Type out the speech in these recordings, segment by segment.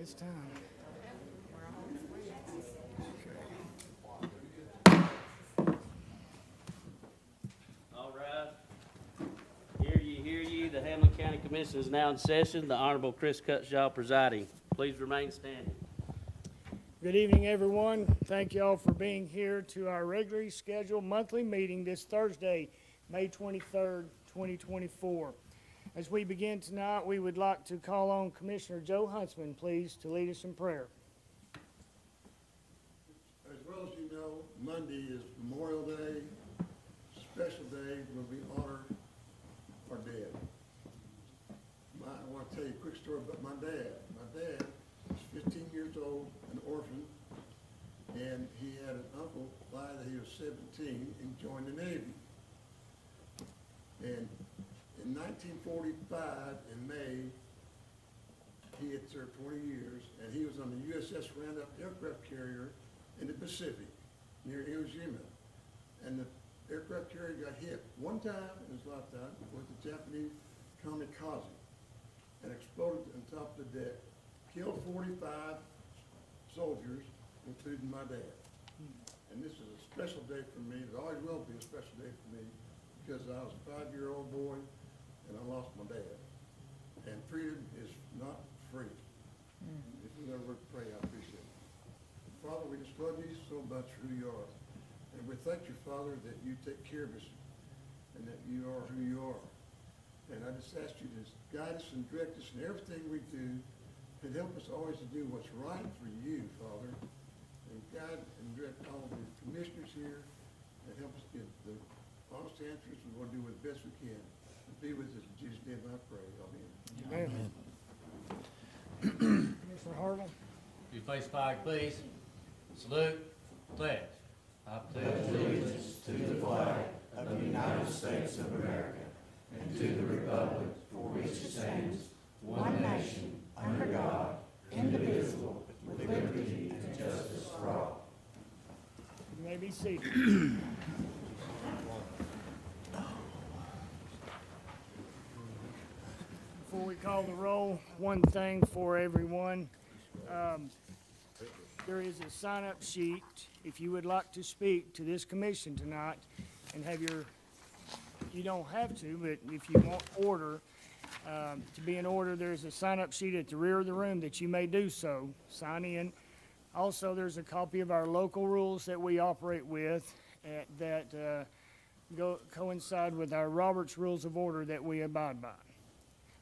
It's time. All right. Hear ye. The Hamblen County Commission is now in session. The Honorable Chris Cutshaw presiding. Please remain standing. Good evening, everyone. Thank you all for being here to our regularly scheduled monthly meeting this Thursday, May 23rd, 2024. As we begin tonight, we would like to call on Commissioner Joe Huntsman, please, to lead us in prayer. As well as you know, Monday is Memorial Day, special day when we honor our dead. I want to tell you a quick story about my dad. My dad was 15 years old, an orphan, and he had an uncle by that he was 17 and joined the Navy. And in 1945, in May, he had served 20 years, and he was on the USS Roundup aircraft carrier in the Pacific near Iwo Jima. And the aircraft carrier got hit one time in his lifetime with the Japanese kamikaze and exploded on top of the deck, killed 45 soldiers, including my dad. And this is a special day for me. It always will be a special day for me because I was a 5-year-old boy and I lost my dad. And freedom is not free. If you ever pray, I appreciate it. Father, we just love you so much for who you are. And we thank you, Father, that you take care of us and that you are who you are. And I just ask you to guide us and direct us in everything we do and help us always to do what's right for you, Father. And guide and direct all the commissioners here and help us get the honest answers, and we'll do the best we can. Be with us in Jesus' name I pray. Amen. Amen. Commissioner Harville. You face flag, please. Salute. Pledge. I pledge allegiance to the flag of the United States of America and to the republic for which it stands, one nation, under God, indivisible, with liberty and justice for all. You may be seated. Before we call the roll, one thing for everyone. There is a sign-up sheet if you would like to speak to this commission tonight and have you don't have to, but if you want order, to be in order, there's a sign-up sheet at the rear of the room that you may do so. Sign in. Also, there's a copy of our local rules that we operate with that coincide with our Roberts Rules of Order that we abide by.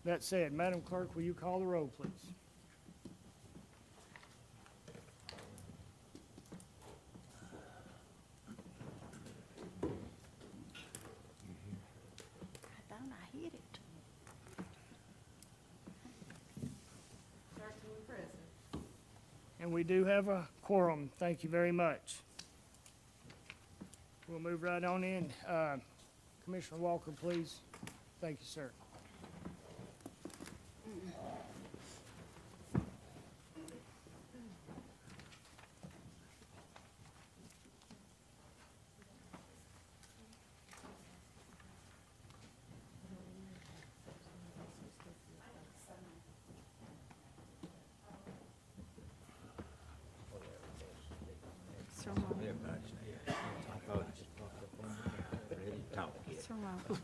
That said, Madam Clerk, will you call the roll, please? I thought I hit it. 13 present. And we do have a quorum. Thank you very much. We'll move right on in. Commissioner Walker, please. Thank you, sir.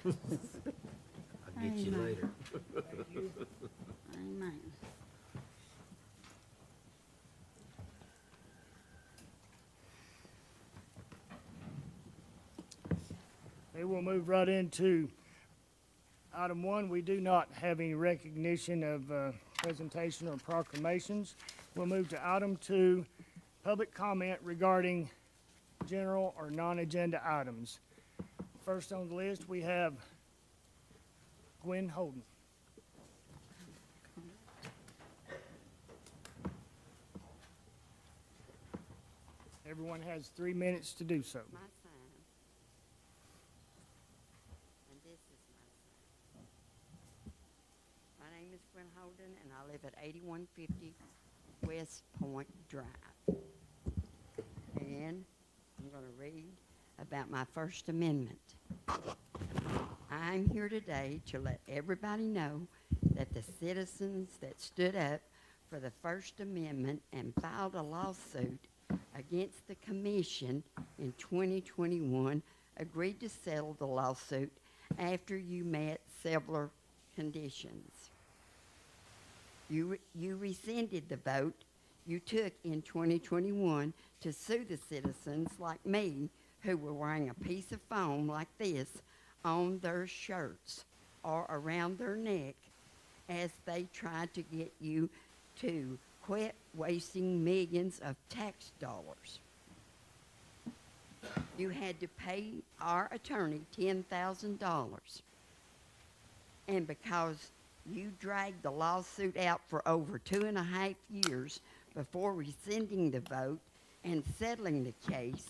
I'll get you later. Amen. Okay, we'll move right into item 1. We do not have any recognition of presentation or proclamations. We'll move to item 2, public comment regarding general or non-agenda items. First on the list, we have Gwen Holden. Everyone has 3 minutes to do so. My sign. And this is my sign. My name is Gwen Holden, and I live at 8150 West Point Drive. And I'm going to read about my First Amendment. I'm here today to let everybody know that the citizens that stood up for the First Amendment and filed a lawsuit against the commission in 2021, agreed to settle the lawsuit after you met several conditions. You rescinded the vote you took in 2021 to sue the citizens like me who were wearing a piece of foam like this on their shirts or around their neck as they tried to get you to quit wasting millions of tax dollars. You had to pay our attorney $10,000. And because you dragged the lawsuit out for over 2.5 years before rescinding the vote and settling the case,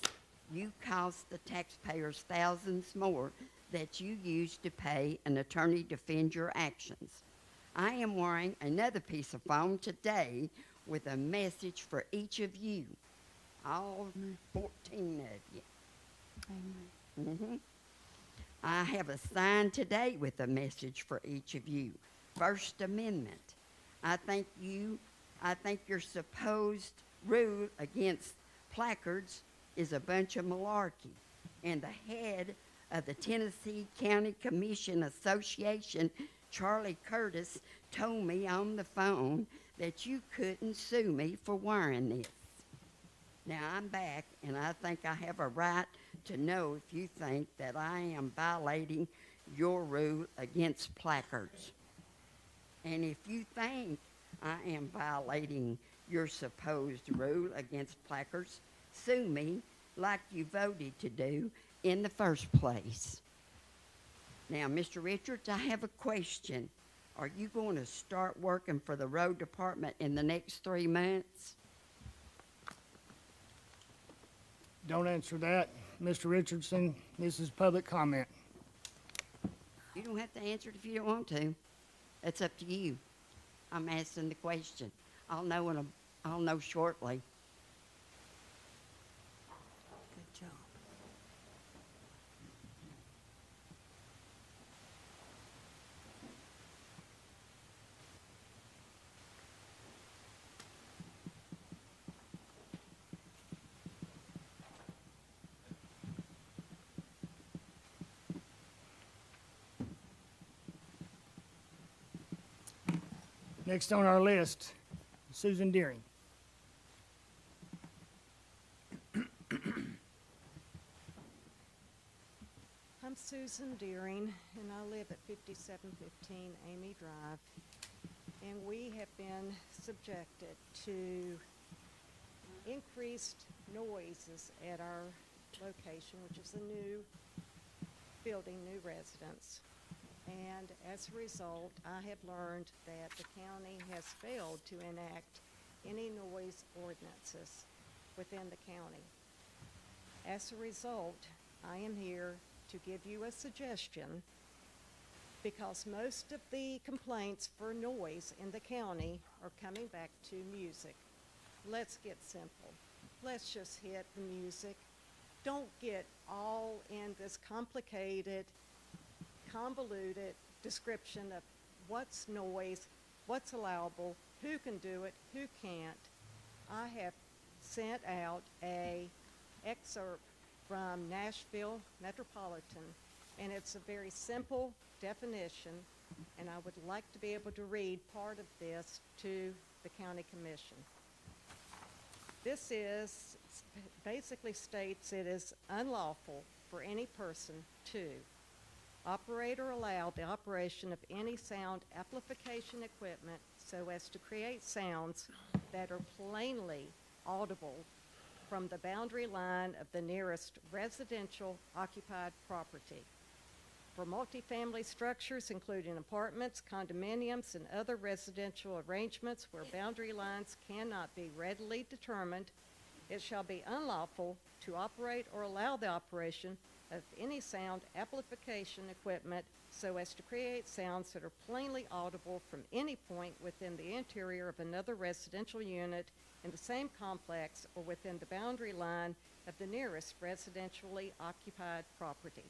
you cost the taxpayers thousands more that you used to pay an attorney to defend your actions. I am wearing another piece of foam today with a message for each of you, all 14 of you. I have a sign today with a message for each of you. First Amendment. I think your supposed rule against placards is a bunch of malarkey. And the head of the Tennessee County Commission Association, Charlie Curtis, told me on the phone that you couldn't sue me for wearing this. Now I'm back, and I think I have a right to know if you think that I am violating your rule against placards. And if you think I am violating your supposed rule against placards, sue me like you voted to do in the first place. Now, Mr. Richards, I have a question. Are you going to start working for the road department in the next 3 months? Don't answer that, Mr. Richardson. This is public comment. You don't have to answer it if you don't want to. It's up to you. I'm asking the question. I'll know shortly. Good job. Next on our list, Susan Deering. I'm Susan Deering, and I live at 5715 Amy Drive. And we have been subjected to increased noises at our location, which is a new building, new residence. And as a result, I have learned that the county has failed to enact any noise ordinances within the county. As a result, I am here to give you a suggestion, because most of the complaints for noise in the county are coming back to music. Let's get simple. Let's just hit the music. Don't get all in this complicated, convoluted description of what's noise, what's allowable, who can do it, who can't. I have sent out a excerpt from Nashville Metropolitan, and it's a very simple definition, and I would like to be able to read part of this to the county commission. This basically states it is unlawful for any person to operate or allow the operation of any sound amplification equipment so as to create sounds that are plainly audible from the boundary line of the nearest residential occupied property. For multifamily structures, including apartments, condominiums, and other residential arrangements where boundary lines cannot be readily determined, it shall be unlawful to operate or allow the operation of any sound amplification equipment so as to create sounds that are plainly audible from any point within the interior of another residential unit in the same complex or within the boundary line of the nearest residentially occupied property.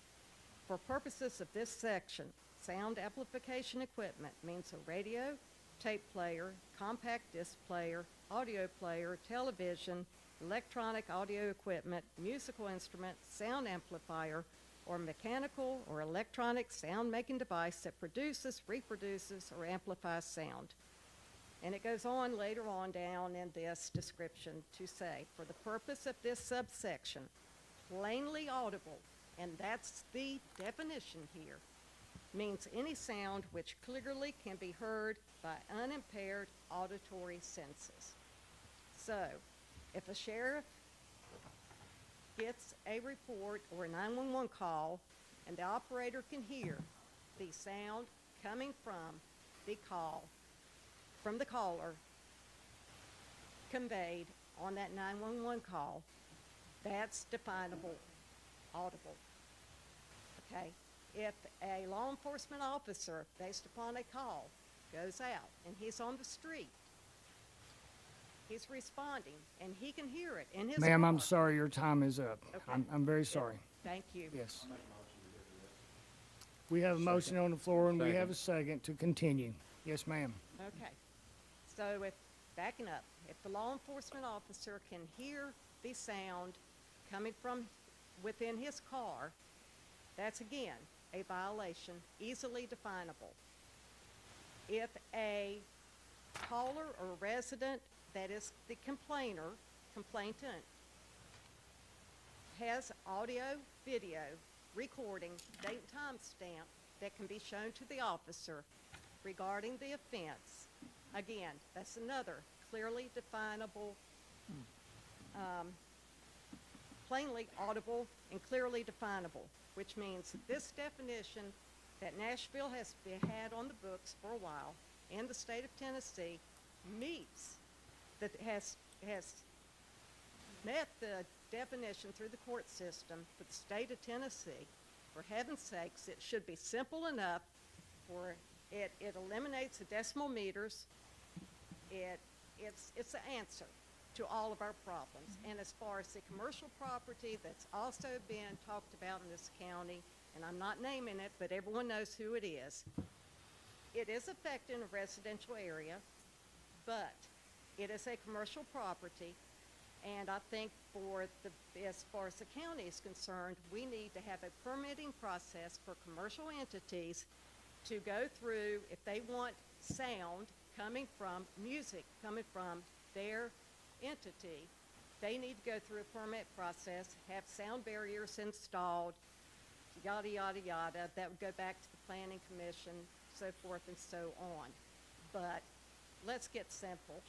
For purposes of this section, sound amplification equipment means a radio, tape player, compact disc player, audio player, television, electronic audio equipment, musical instrument, sound amplifier, or mechanical or electronic sound-making device that produces, reproduces, or amplifies sound. And it goes on later on down in this description to say, for the purpose of this subsection, plainly audible, and that's the definition here, means any sound which clearly can be heard by unimpaired auditory senses. So, if a sheriff gets a report or a 911 call and the operator can hear the sound coming from the call, from the caller conveyed on that 911 call, that's definable audible. Okay? If a law enforcement officer, based upon a call, goes out and he's on the street, he's responding, and he can hear it in his Ma'am, I'm car. sorry, your time is up. Okay. I'm very sorry. Thank you. Yes. We have a motion on the floor and we have a second to continue. Yes, ma'am. Okay. So backing up, if the law enforcement officer can hear the sound coming from within his car, that's again a violation, easily definable. If a caller or resident that is the complainant, has audio, video, recording, date and time stamp that can be shown to the officer regarding the offense, again, that's another clearly definable, plainly audible and clearly definable, which means this definition that Nashville has had on the books for a while and the state of Tennessee meets, that has met the definition through the court system for the state of Tennessee. For heaven's sakes, it should be simple enough for it eliminates the decimal meters. It's the answer to all of our problems. And as far as the commercial property that's also been talked about in this county, and I'm not naming it, but everyone knows who it is affecting a residential area, but it is a commercial property. And I think as far as the county is concerned, we need to have a permitting process for commercial entities to go through, if they want sound coming from, music coming from their entity, they need to go through a permit process, have sound barriers installed, yada, yada, yada. That would go back to the planning commission, so forth and so on. But let's get simple.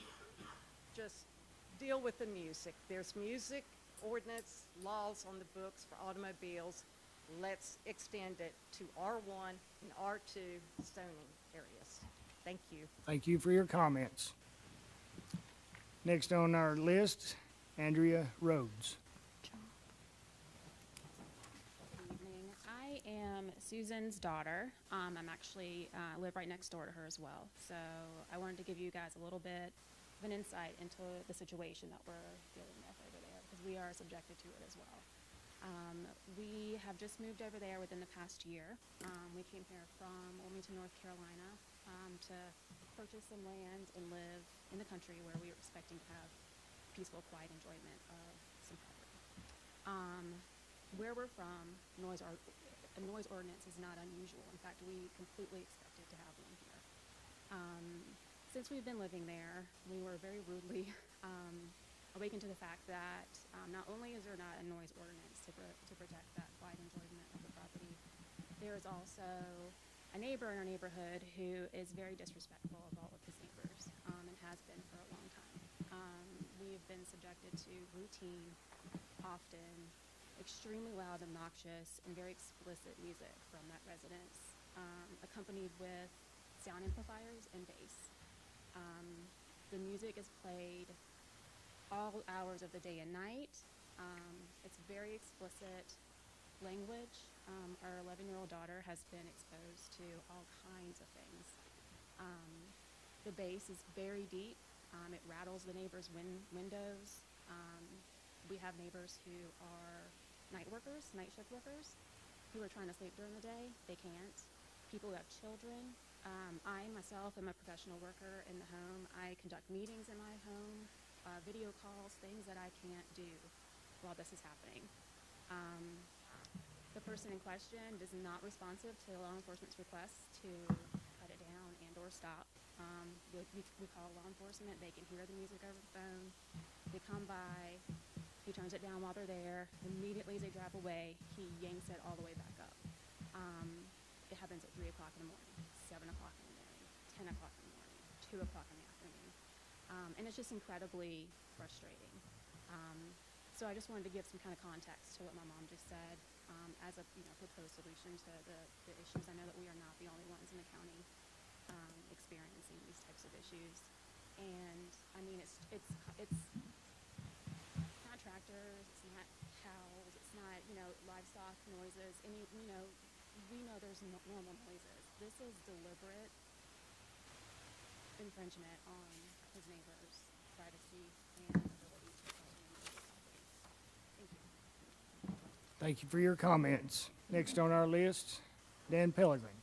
Just deal with the music. There's music ordinance laws on the books for automobiles. Let's extend it to R1 and R2 zoning areas. Thank you. Thank you for your comments. Next on our list, Andrea Rhodes. Good evening. I am Susan's daughter. I'm actually live right next door to her as well. So I wanted to give you guys a little bit of an insight into the situation that we're dealing with over there, because we are subjected to it as well. We have just moved over there within the past year. We came here from Wilmington, North Carolina, to purchase some land and live in the country where we were expecting to have peaceful, quiet enjoyment of some property. Where we're from, a noise ordinance is not unusual. In fact, we completely expected to have one here. Since we've been living there, we were very rudely awakened to the fact that not only is there not a noise ordinance to protect that quiet enjoyment of the property, there is also a neighbor in our neighborhood who is very disrespectful of all of his neighbors, and has been for a long time. We have been subjected to routine, often extremely loud, obnoxious, and very explicit music from that residence, accompanied with sound amplifiers and bass. The music is played all hours of the day and night. It's very explicit language. Our 11-year-old daughter has been exposed to all kinds of things. The bass is very deep. It rattles the neighbors' windows. We have neighbors who are night workers, night shift workers, who are trying to sleep during the day. They can't. People who have children I myself am a professional worker in the home. I conduct meetings in my home, video calls, things that I can't do while this is happening. The person in question is not responsive to law enforcement's requests to cut it down and or stop. We call law enforcement, they can hear the music over the phone. They come by, he turns it down while they're there. Immediately as they drive away, he yanks it all the way back up. It happens at 3 o'clock in the morning, 7 o'clock in the morning, 10 o'clock in the morning, 2 o'clock in the afternoon. And it's just incredibly frustrating. So I just wanted to give some kind of context to what my mom just said, as a proposed solution to the issues. I know that we are not the only ones in the county experiencing these types of issues. And I mean, it's not tractors, it's not cows, it's not livestock noises. Any we know there's normal noises. This is deliberate infringement on his neighbor's privacy and ability to call him and his property. Thank you. Thank you for your comments. Next on our list, Dan Pellegrin.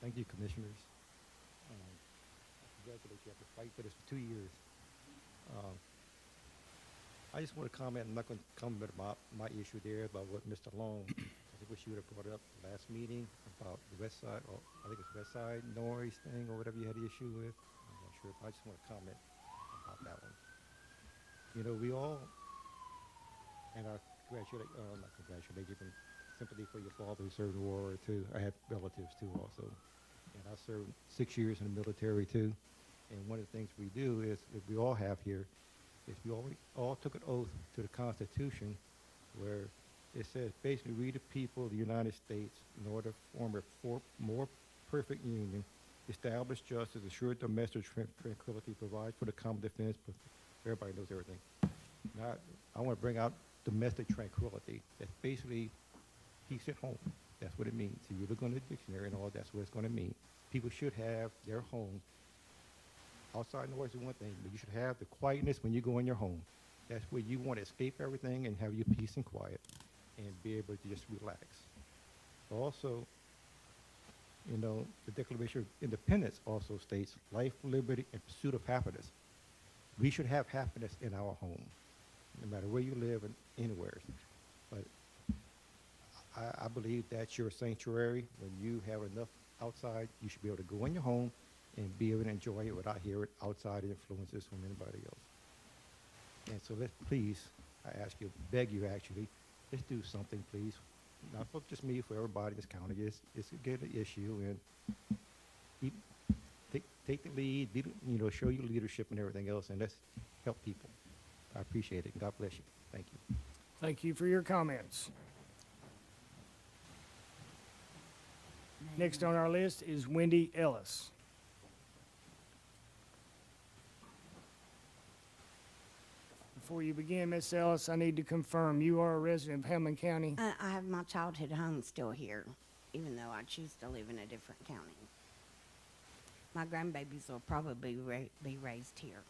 Thank you, Commissioners. Congratulate you after fight for this for 2 years. I just want to comment, I'm not going to comment about my issue there about what Mr. Long, I wish you would have brought up the last meeting about the west side, or I think it's west side noise thing or whatever you had the issue with. I'm not sure, but I just want to comment about that one. We all, and I congratulate, not congratulate you, but sympathy for your father who served the war too. I have relatives too also. And I served 6 years in the military too. And one of the things we do is, that we all have here, is we all took an oath to the Constitution where it says, basically, we the people of the United States, in order to form a more perfect union, establish justice, assure domestic tranquility, provide for the common defense, everybody knows everything. Now, I want to bring out domestic tranquility. That's basically peace at home. That's what it means. If you look on the dictionary and all, that's what it's going to mean. People should have their home. Outside noise is one thing, but you should have the quietness when you go in your home. That's where you want to escape everything and have your peace and quiet and be able to just relax. Also, the Declaration of Independence also states life, liberty, and pursuit of happiness. We should have happiness in our home, no matter where you live and anywhere. But I believe that's your sanctuary. When you have enough outside, you should be able to go in your home and be able to enjoy it without hearing outside influences from anybody else. And so please, I ask you, beg you actually, let's do something, please. Not for just me, for everybody in this county. It's a good issue, and take the lead, show your leadership and everything else, and let's help people. I appreciate it. God bless you. Thank you. Thank you for your comments. Next on our list is Wendy Ellis. Before you begin, Miss Ellis, I need to confirm you are a resident of Hamblen County. I have my childhood home still here, even though I choose to live in a different county. My grandbabies will probably be raised here.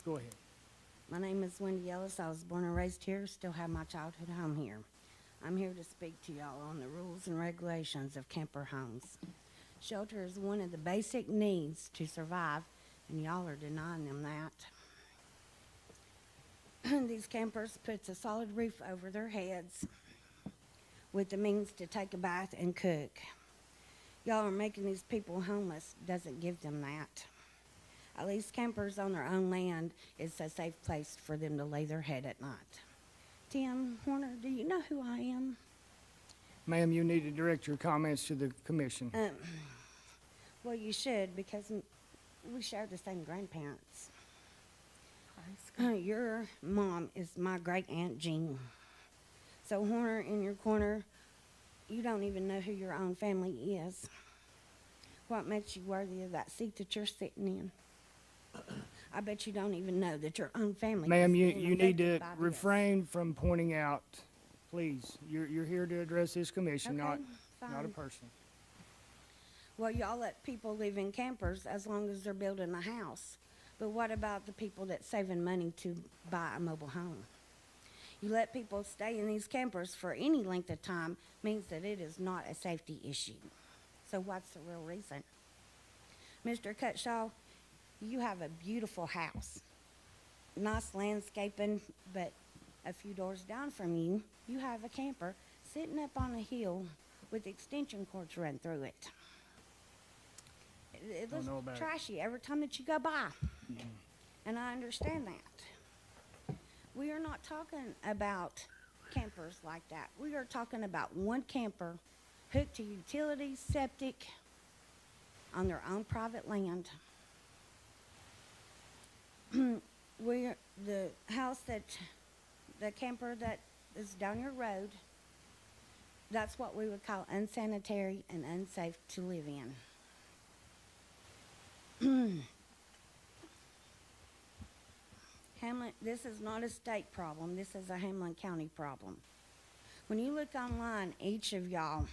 Go ahead. My name is Wendy Ellis. I was born and raised here, still have my childhood home here. I'm here to speak to y'all on the rules and regulations of camper homes. Shelter is one of the basic needs to survive, and y'all are denying them that. These campers puts a solid roof over their heads with the means to take a bath and cook. Y'all are making these people homeless, doesn't give them that. At least campers on their own land is a safe place for them to lay their head at night. Tim Horner, do you know who I am? Ma'am, you need to direct your comments to the commission. Well, you should, because we share the same grandparents. Your mom is my great-aunt Jean. So, Horner, in your corner, you don't even know who your own family is. What makes you worthy of that seat that you're sitting in? I bet you don't even know that your own family. Ma'am, you need to refrain from pointing out, please. You're here to address this commission, Okay, not a fine. person. Well, y'all let people live in campers as long as they're building a house. But what about the people that's saving money to buy a mobile home? You let people stay in these campers for any length of time means that it is not a safety issue. So what's the real reason? Mr. Cutshaw, you have a beautiful house. Nice landscaping, but a few doors down from you, you have a camper sitting up on a hill with extension cords run through it. It Don't looks know about it. trashy every time that you go by. And I understand that. We are not talking about campers like that. We are talking about one camper hooked to utilities, septic, on their own private land. The house the camper that is down your road, that's what we would call unsanitary and unsafe to live in. Hamblen, this is not a state problem. This is a Hamblen County problem. When you look online, each of y'all,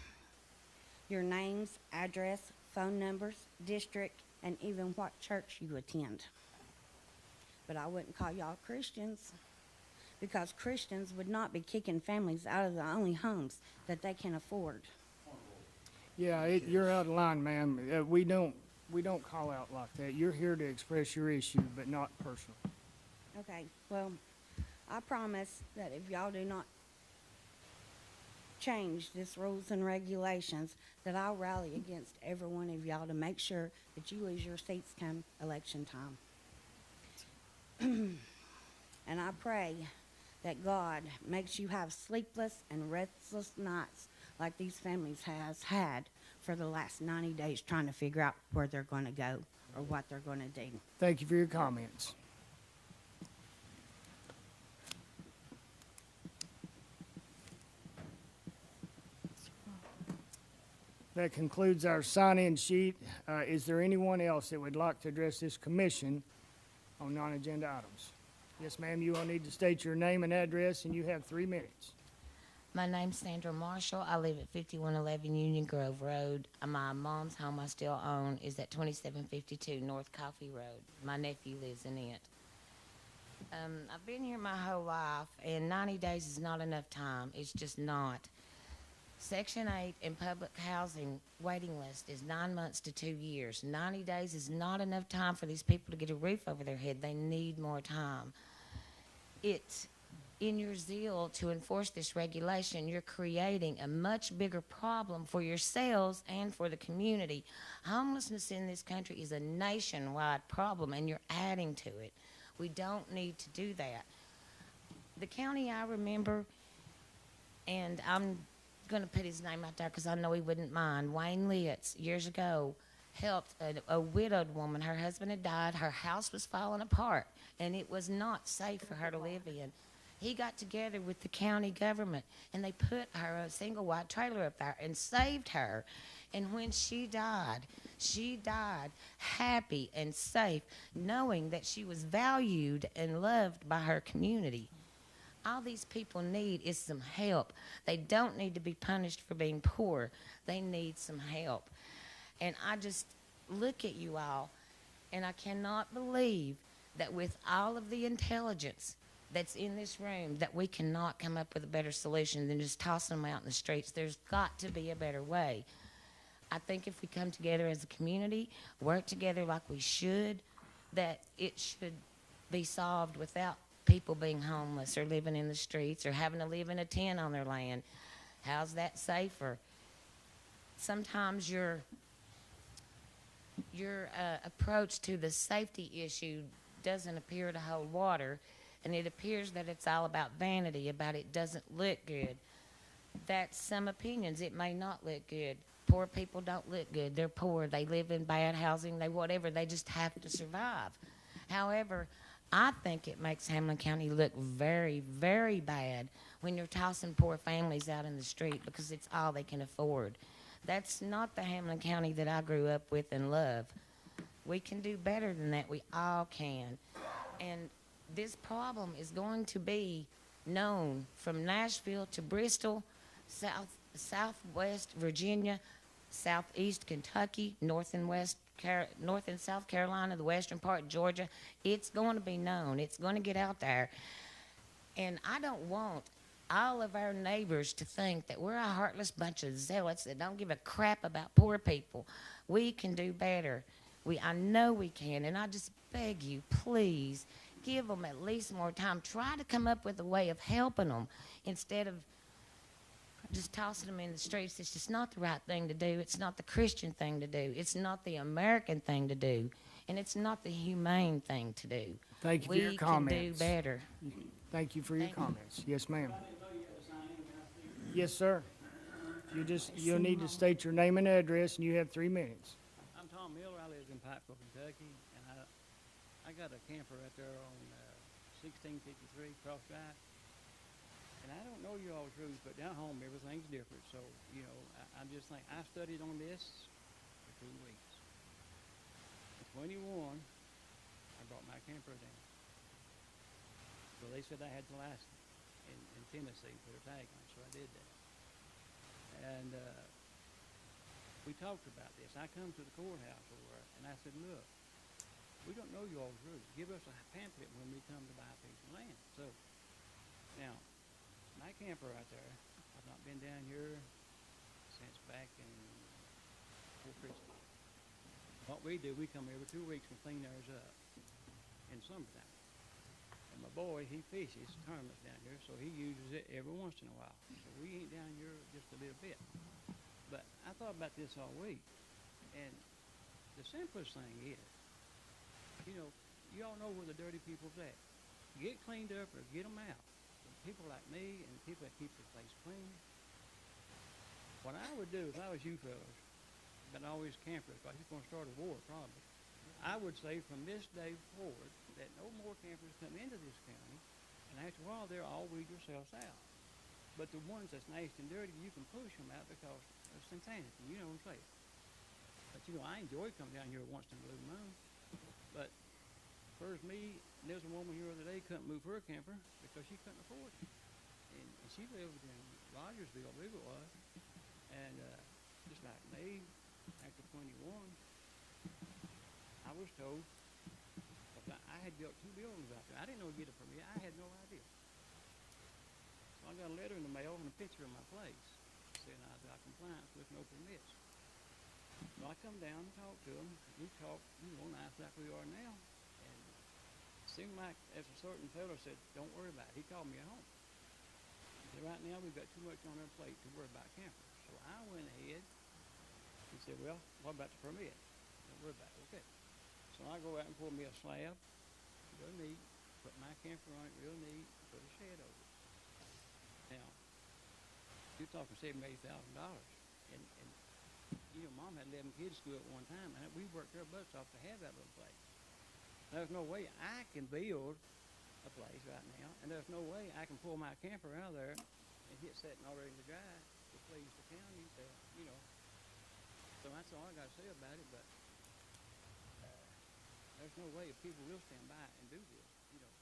your names, address, phone numbers, district, and even what church you attend. But I wouldn't call y'all Christians, because Christians would not be kicking families out of the only homes that they can afford. Yeah, you're out of line, ma'am. We don't call out like that. You're here to express your issue, but not personal. Okay, well, I promise that if y'all do not change this rules and regulations, that I'll rally against every one of y'all to make sure that you lose your seats come election time. And I pray that God makes you have sleepless and restless nights like these families has had for the last 90 days trying to figure out where they're going to go or what they're going to do. Thank you for your comments. That concludes our sign-in sheet. Is there anyone else that would like to address this commission on non-agenda items? Yes, ma'am, you will need to state your name and address, and you have 3 minutes. My name's Sandra Marshall. I live at 5111 Union Grove Road. My mom's home I still own is at 2752 North Coffee Road. My nephew lives in it. I've been here my whole life, and 90 days is not enough time. It's just not. Section 8 in public housing waiting list is 9 months to 2 years. 90 days is not enough time for these people to get a roof over their head. They need more time. It's in your zeal to enforce this regulation, you're creating a much bigger problem for yourselves and for the community. Homelessness in this country is a nationwide problem, and you're adding to it. We don't need to do that. The county I remember, and I'm going to put his name out there because I know he wouldn't mind, Wayne Litz, years ago, helped a widowed woman. Her husband had died. Her house was falling apart, and it was not safe for her to live in. He got together with the county government, and they put her a single white trailer up there and saved her. And when she died happy and safe, knowing that she was valued and loved by her community. All these people need is some help. They don't need to be punished for being poor. They need some help. And I just look at you all, and I cannot believe that with all of the intelligence that's in this room, that we cannot come up with a better solution than just tossing them out in the streets. There's got to be a better way. I think if we come together as a community, work together like we should, that it should be solved without people being homeless or living in the streets or having to live in a tent on their land. How's that safer? Sometimes your approach to the safety issue doesn't appear to hold water, and it appears that it's all about vanity, about it doesn't look good. That's some opinions. It may not look good. Poor people don't look good. They're poor. They live in bad housing. They whatever. They just have to survive. However, I think it makes Hamblen County look very, very bad when you're tossing poor families out in the street because it's all they can afford. That's not the Hamblen County that I grew up with and love. We can do better than that. We all can. And this problem is going to be known from Nashville to Bristol, southwest Virginia, southeast Kentucky, north and South Carolina, the western part, Georgia. It's going to be known. It's going to get out there. And I don't want all of our neighbors to think that we're a heartless bunch of zealots that don't give a crap about poor people. We can do better. I know we can, and I just beg you, please, give them at least more time. Try to come up with a way of helping them instead of just tossing them in the streets. It's just not the right thing to do. It's not the Christian thing to do. It's not the American thing to do. And it's not the humane thing to do. Thank you for your comments. We can do better. Thank you for your Thank you. comments. Yes, ma'am. Yes, sir. You'll need to state your name and address, and you have 3 minutes. I'm Tom Miller. I live in Pikeville, Kentucky, and I got a camper right there on 1653 Cross Drive. And I don't know you all's rules, but down home everything's different. So, you know, I'm just thinking, I studied on this for 2 weeks. At 21, I brought my camper down. So they said I had to license in Tennessee, put a tag on it, so I did that. And we talked about this. I come to the courthouse over, and I said, look, we don't know you all's rules. Give us a pamphlet when we come to buy a piece of land. So, now, my camper right there, I've not been down here since back in before Christmas. What we do, we come every 2 weeks and clean ours up in summertime. And my boy, he fishes tournaments down here, so he uses it every once in a while. So we ain't down here just a little bit. But I thought about this all week, and the simplest thing is, you know, you all know where the dirty people's at. Get cleaned up or get them out. People like me and people that keep the place clean. What I would do if I was you fellas, but always campers, because he's going to start a war probably, I would say from this day forward that no more campers come into this county, and after a while they'll all weed yourselves out. But the ones that's nasty and dirty, you can push them out because of insanity, you know what I'm saying? But you know, I enjoy coming down here once in a blue moon, but first me, there's a woman here the other day couldn't move her camper because she couldn't afford it. And she lived in Rogersville, I believe it was. And just like me, after 21, I was told, I had built 2 buildings out there. I didn't know to get a permit. I had no idea. So I got a letter in the mail and a picture of my place saying I was out of compliance with no permits. So I come down and talk to them. We talk, you know, nice like we are now. Seemed like as a certain fellow said, don't worry about it. He called me at home. He said, right now we've got too much on our plate to worry about campers. So I went ahead and said, well, what about the permit? Don't worry about it. Okay. So I go out and pull me a slab, real neat, put my camper on it real neat, put a shed over it. Now, you're talking $70,000, $80,000. And you know, Mom had 11 kids to school at one time, and we worked our butts off to have that little place. There's no way I can build a place right now, and there's no way I can pull my camper out of there and get set and already to dry to please the county to, you know. So that's all I got to say about it, but there's no way if people will stand by and do this, you know.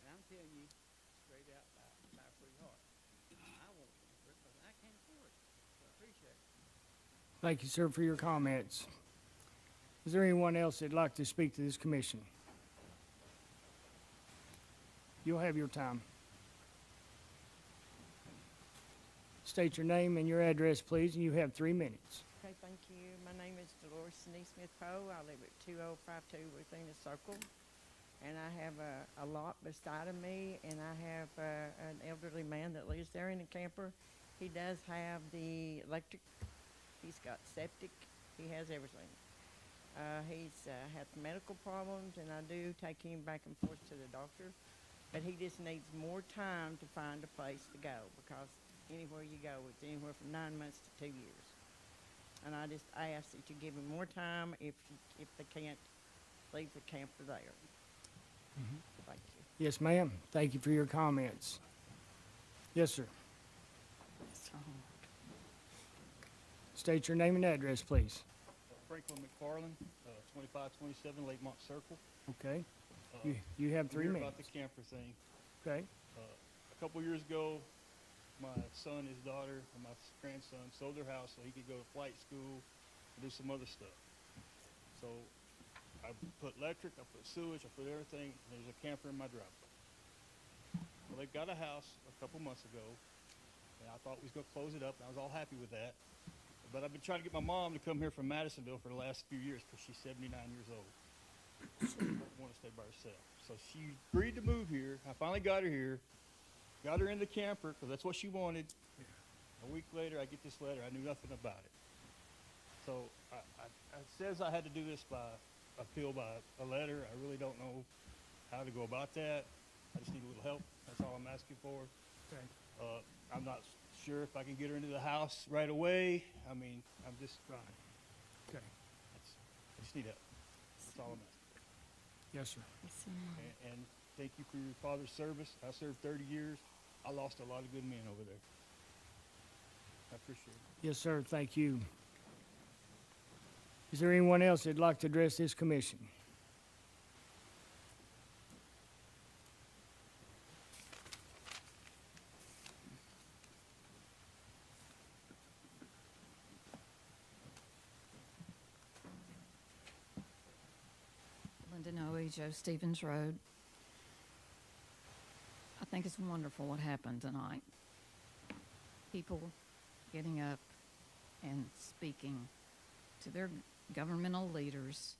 And I'm telling you straight out by a free heart, I won't stand for it because I can't afford it. So I appreciate it. Thank you, sir, for your comments. Is there anyone else that'd like to speak to this commission? You'll have your time. State your name and your address, please, and you have 3 minutes. Okay, thank you. My name is Dolores Neesmith Poe. I live at 2052 Athena Circle. And I have a lot beside of me, and I have an elderly man that lives there in a camper. He does have the electric. He's got septic. He has everything. He's had medical problems, and I do take him back and forth to the doctor. But he just needs more time to find a place to go, because anywhere you go, it's anywhere from 9 months to 2 years. And I just ask that you give him more time if they can't leave the camper there. Mm-hmm. Thank you. Yes, ma'am. Thank you for your comments. Yes, sir. State your name and address, please. Franklin McFarland, 2527 Lakemont Circle. Okay. You have 3 We're minutes. about the camper thing. Okay. A couple years ago, my son, his daughter, and my grandson sold their house so he could go to flight school and do some other stuff. So I put electric, I put sewage, I put everything, and there's a camper in my driveway. Well, they got a house a couple months ago, and I thought we was gonna close it up, and I was all happy with that. But I've been trying to get my mom to come here from Madisonville for the last few years because she's 79 years old. She doesn't want to stay by herself. So she agreed to move here. I finally got her here, got her in the camper because that's what she wanted. A week later, I get this letter. I knew nothing about it. So it says I had to do this by appeal by a letter. I really don't know how to go about that. I just need a little help. That's all I'm asking for. Okay. I'm not sure if I can get her into the house right away. I mean, I'm just trying. Okay. I just need help. That's all I'm asking. Yes, sir. And thank you for your father's service. I served 30 years. I lost a lot of good men over there. I appreciate it. Yes, sir. Thank you. Is there anyone else that'd like to address this commission? Linda Noe, Joe Stevens Road. I think it's wonderful what happened tonight. People getting up and speaking to their governmental leaders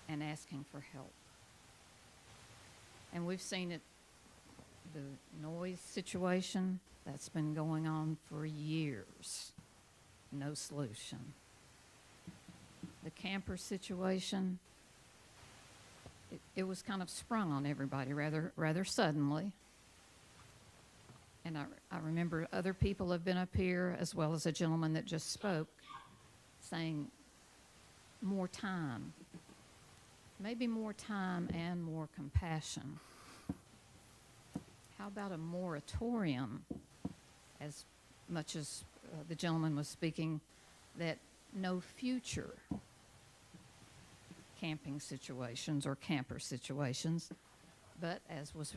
and asking for help. And we've seen it, the noise situation, that's been going on for years. No solution. The camper situation, it was kind of sprung on everybody rather suddenly. And I remember other people have been up here, as well as a gentleman that just spoke, saying more time, maybe more time and more compassion. How about a moratorium, as much as the gentleman was speaking, that no future camping situations or camper situations, but as was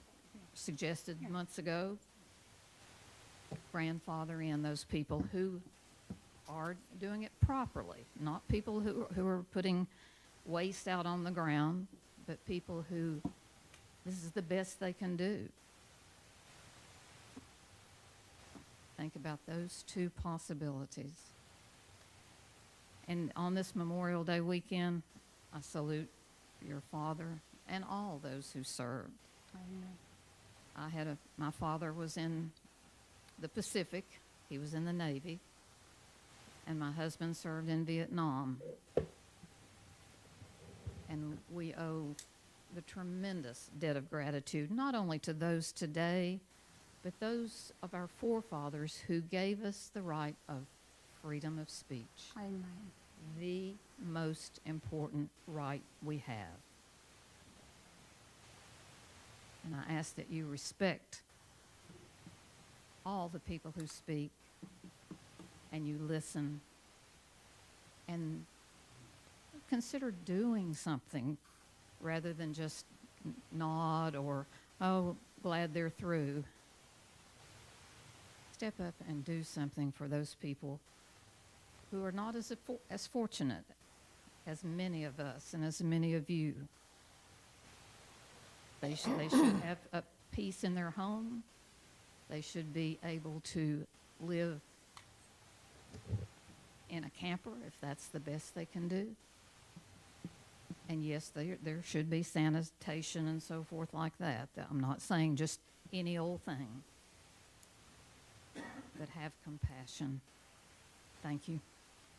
suggested months ago, grandfather in those people who are doing it properly, not people who are putting waste out on the ground, but people who this is the best they can do. Think about those two possibilities. And on this Memorial Day weekend, I salute your father and all those who served. My father was in the Pacific. He was in the Navy. And my husband served in Vietnam. And we owe the tremendous debt of gratitude, not only to those today, but those of our forefathers who gave us the right of freedom of speech. Amen. The most important right we have. And I ask that you respect all the people who speak and you listen and consider doing something rather than just nod or, oh, glad they're through. Step up and do something for those people who are not as fortunate as many of us and as many of you. They should have a peace in their home. They should be able to live in a camper if that's the best they can do. And yes, there should be sanitation and so forth like that. I'm not saying just any old thing, but have compassion. Thank you.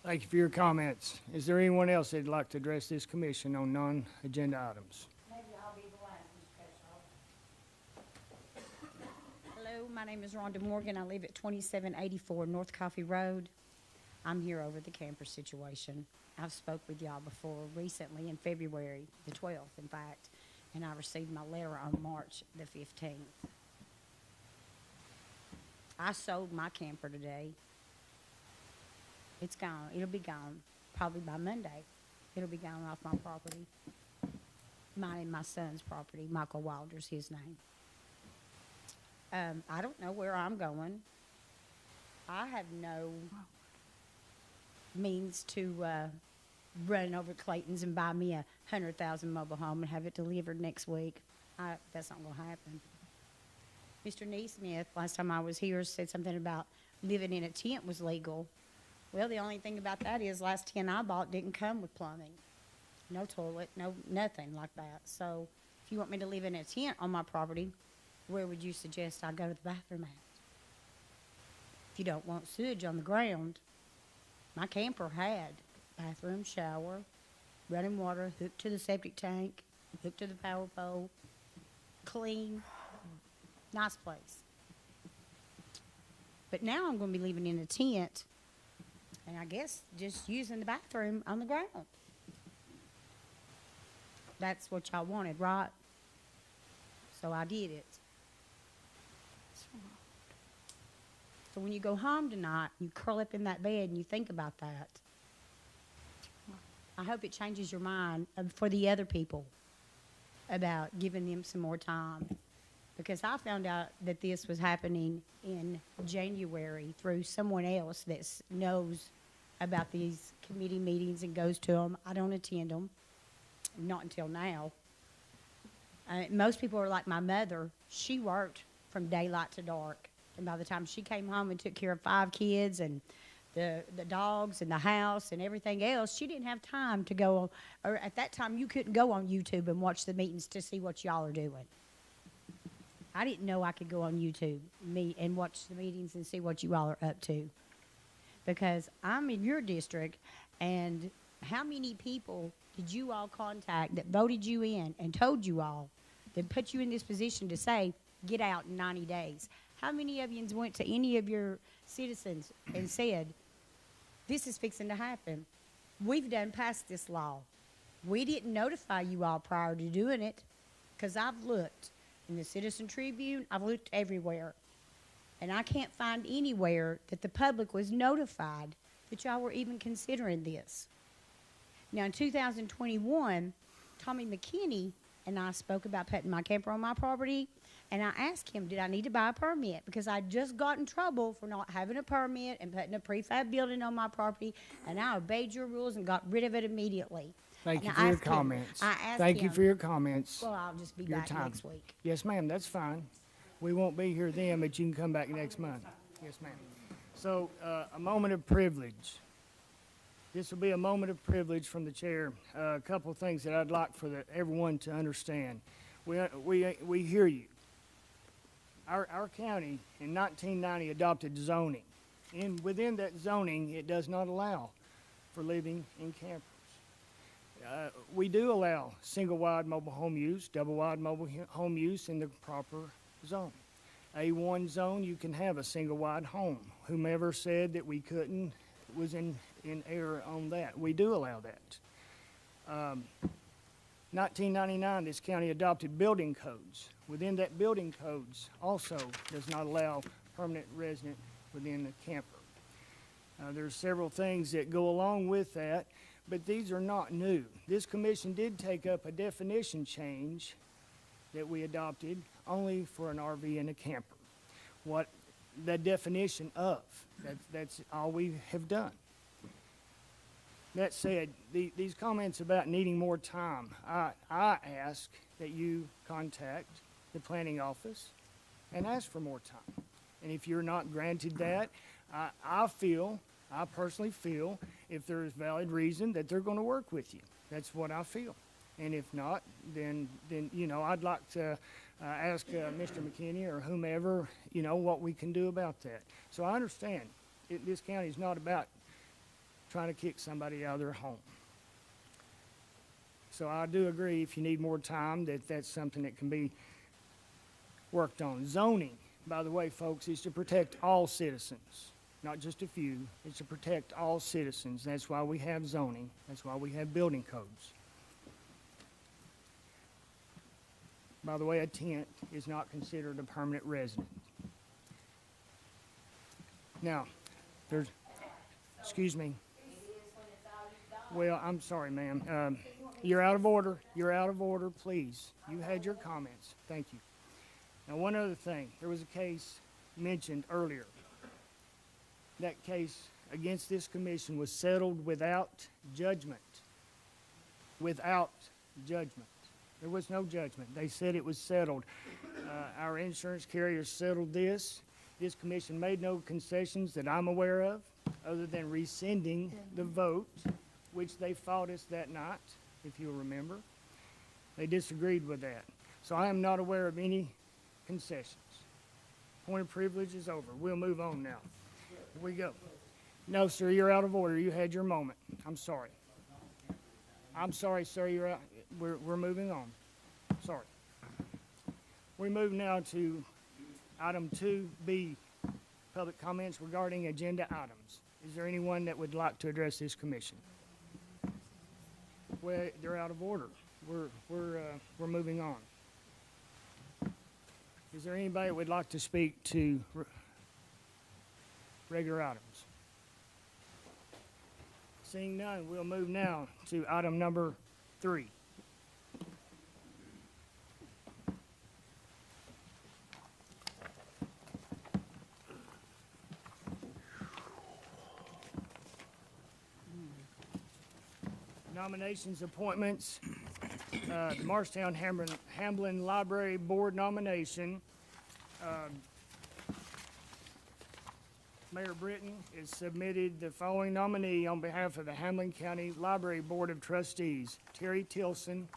Thank you for your comments. Is there anyone else that'd like to address this commission on non-agenda items? Maybe I'll be the last, Ms. Petrol. Hello, my name is Rhonda Morgan. I live at 2784 North Coffee Road. I'm here over the camper situation. I've spoke with y'all before recently in February, the 12th, in fact, and I received my letter on March the 15th. I sold my camper today. It's gone. It'll be gone probably by Monday. It'll be gone off my property. Mine and my son's property. Michael Wilder's his name. I don't know where I'm going. I have no means to run over to Clayton's and buy me a 100,000 mobile home and have it delivered next week. That's not going to happen. Mr. Neesmith, last time I was here, said something about living in a tent was legal. Well, the only thing about that is last tent I bought didn't come with plumbing. No toilet, no nothing like that. So if you want me to live in a tent on my property, where would you suggest I go to the bathroom at? If you don't want sewage on the ground, my camper had bathroom, shower, running water, hooked to the septic tank, hooked to the power pole, clean, nice place. But now I'm going to be living in a tent, and I guess just using the bathroom on the ground. That's what y'all wanted, right? So I did it. So when you go home tonight, you curl up in that bed and you think about that. I hope it changes your mind for the other people about giving them some more time. Because I found out that this was happening in January through someone else that knows about these committee meetings and goes to them. I don't attend them, not until now. Most people are like my mother. She worked from daylight to dark. And by the time she came home and took care of 5 kids and the dogs and the house and everything else, she didn't have time to go, or at that time you couldn't go on YouTube and watch the meetings to see what y'all are doing. I didn't know I could go on YouTube and watch the meetings and see what you all are up to. Because I'm in your district, and how many people did you all contact that voted you in and told you all, that put you in this position to say, get out in 90 days? How many of you went to any of your citizens and said, this is fixing to happen? We've done passed this law. We didn't notify you all prior to doing it, because I've looked in the Citizen Tribune, I've looked everywhere, and I can't find anywhere that the public was notified that y'all were even considering this. Now in 2021, Tommy McKinney and I spoke about putting my camper on my property, and I asked him, did I need to buy a permit? Because I just got in trouble for not having a permit and putting a prefab building on my property, and I obeyed your rules and got rid of it immediately. Thank you And for I your asked him- comments. I asked Thank you him- for your comments. Well, I'll just be Your back time. next week. Yes, ma'am, that's fine. We won't be here then, but you can come back next month. Yes, ma'am. So, a moment of privilege. This will be a moment of privilege from the chair. A couple of things that I'd like for everyone to understand. We hear you. Our county in 1990 adopted zoning. And within that zoning, it does not allow for living in campers. We do allow single-wide mobile home use, double-wide mobile home use in the proper zone. A1 zone, you can have a single-wide home. Whomever said that we couldn't was in error on that. We do allow that. 1999, this county adopted building codes. Within that building codes also does not allow permanent resident within the camper. There's several things that go along with that, but these are not new. This commission did take up a definition change that we adopted only for an RV and a camper. What the definition of, that's all we have done. That said, these comments about needing more time, I ask that you contact the planning office and ask for more time. And if you're not granted that, I personally feel, if there is valid reason, that they're going to work with you. That's what I feel. And if not, then I'd like to ask Mr. McKinney or whomever, what we can do about that. So I understand this county is not about trying to kick somebody out of their home. So I do agree, if you need more time, that's something that can be worked on. Zoning, by the way, folks, is to protect all citizens, not just a few. It's to protect all citizens. That's why we have zoning. That's why we have building codes. By the way, a tent is not considered a permanent resident. Now, excuse me. Well, I'm sorry, ma'am. You're out of order. You're out of order, please. You had your comments. Thank you. Now, one other thing, there was a case mentioned earlier. That case against this commission was settled without judgment. Without judgment. There was no judgment. They said it was settled. Our insurance carrier settled this. This commission made no concessions that I'm aware of, other than rescinding the vote, which they fought us that night, if you'll remember. They disagreed with that. So I am not aware of any concessions. Point of privilege is over. We'll move on now. Here we go. No, sir, you're out of order. You had your moment. I'm sorry. I'm sorry, sir, you're out. We're moving on. Sorry. We move now to item 2B, public comments regarding agenda items. Is there anyone that would like to address this commission? Well, they're out of order. We're moving on. Is there anybody that would like to speak to regular items? Seeing none, we'll move now to item number 3. Nominations, appointments, the Marshtown Hamblen Library Board nomination. Mayor Britton has submitted the following nominee on behalf of the Hamblen County Library Board of Trustees, Terry Tilson,